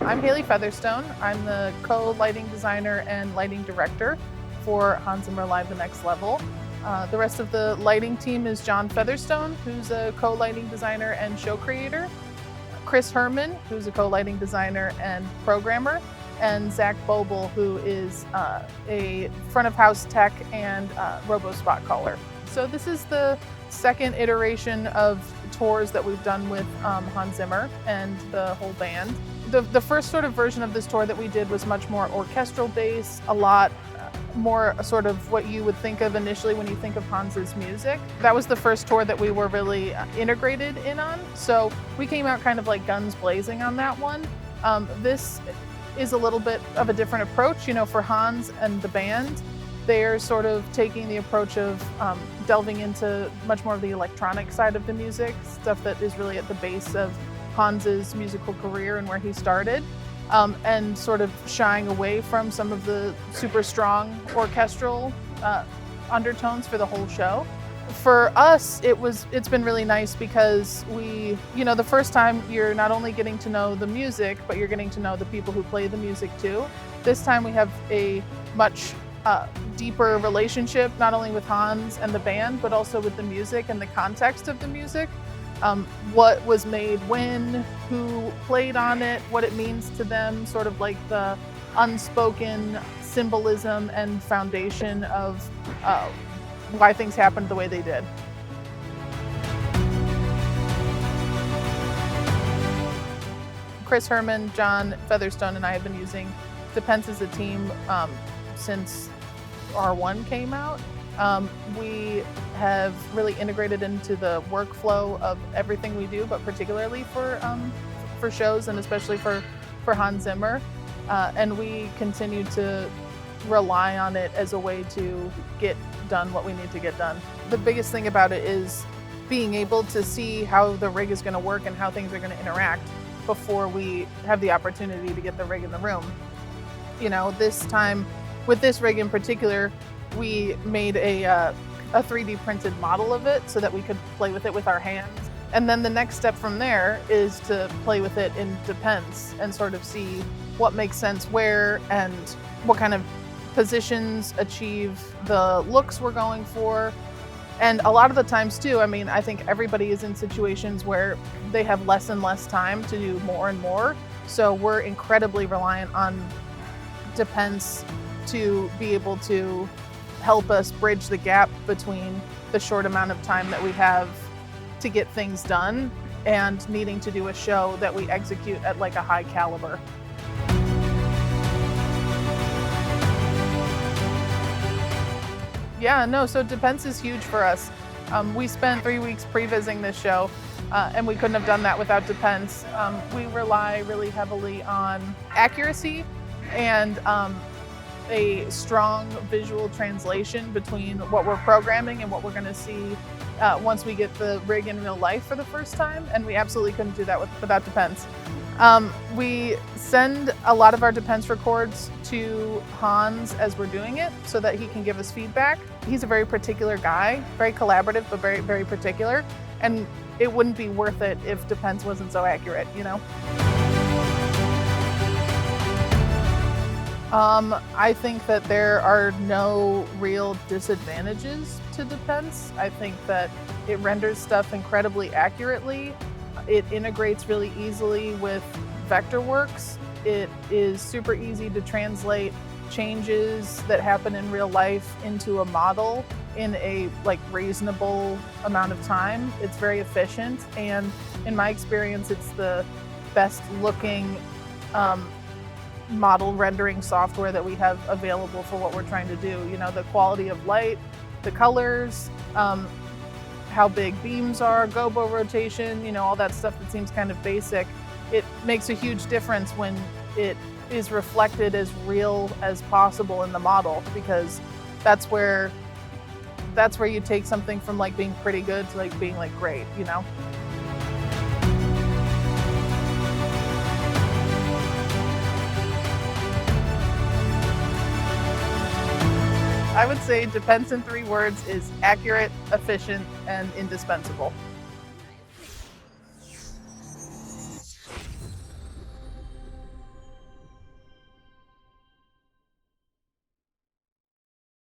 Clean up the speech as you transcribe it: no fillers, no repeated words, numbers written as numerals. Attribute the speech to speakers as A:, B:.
A: I'm Hailey Featherstone. I'm the co-lighting designer and lighting director for Hans Zimmer Live: The Next Level. The rest of the lighting team is John Featherstone, who's a co-lighting designer and show creator, Chris Herman, who's a co-lighting designer and programmer, and Zach Boble, who is a front of house tech and Robospot caller. So this is the second iteration of tours that we've done with Hans Zimmer and the whole band. The first sort of version of this tour that we did was much more orchestral based, a lot more sort of what you would think of initially when you think of Hans's music. That was the first tour that we were really integrated in on. So we came out kind of like guns blazing on that one. This is a little bit of a different approach, you know, for Hans and the band. They're sort of taking the approach of delving into much more of the electronic side of the music, stuff that is really at the base of Hans's musical career and where he started, and sort of shying away from some of the super strong orchestral undertones for the whole show. For us, it's been really nice because the first time you're not only getting to know the music, but you're getting to know the people who play the music too. This time we have a much deeper relationship, not only with Hans and the band, but also with the music and the context of the music. What was made when, who played on it, what it means to them, sort of like the unspoken symbolism and foundation of why things happened the way they did. Chris Herman, John Featherstone, and I have been using Depence as a team since R1 came out. We have really integrated into the workflow of everything we do, but particularly for shows and especially for Hans Zimmer. And we continue to rely on it as a way to get done what we need to get done. The biggest thing about it is being able to see how the rig is going to work and how things are going to interact before we have the opportunity to get the rig in the room. You know, this time with this rig in particular, we made a 3D printed model of it so that we could play with it with our hands. And then the next step from there is to play with it in Depence and sort of see what makes sense where and what kind of positions achieve the looks we're going for. And a lot of the times too, I mean, I think everybody is in situations where they have less and less time to do more and more. So we're incredibly reliant on Depence to be able to help us bridge the gap between the short amount of time that we have to get things done and needing to do a show that we execute at like a high caliber. Yeah, no, so Depence is huge for us. We spent 3 weeks pre-vising this show, and we couldn't have done that without Depence. We rely really heavily on accuracy and a strong visual translation between what we're programming and what we're going to see once we get the rig in real life for the first time, and we absolutely couldn't do that without Depence. We send a lot of our Depence records to Hans as we're doing it so that he can give us feedback. He's a very particular guy, very collaborative, but very, very particular, and it wouldn't be worth it if Depence wasn't so accurate, you know? I think that there are no real disadvantages to Depence. I think that it renders stuff incredibly accurately. It integrates really easily with Vectorworks. It is super easy to translate changes that happen in real life into a model in a reasonable amount of time. It's very efficient, and in my experience, it's the best looking model rendering software that we have available for what we're trying to do. You know, the quality of light, the colors, how big beams are, gobo rotation, you know, all that stuff that seems kind of basic. It makes a huge difference when it is reflected as real as possible in the model, because that's where you take something from like being pretty good to like being like great, you know? I would say Depence in 3 words is accurate, efficient, and indispensable.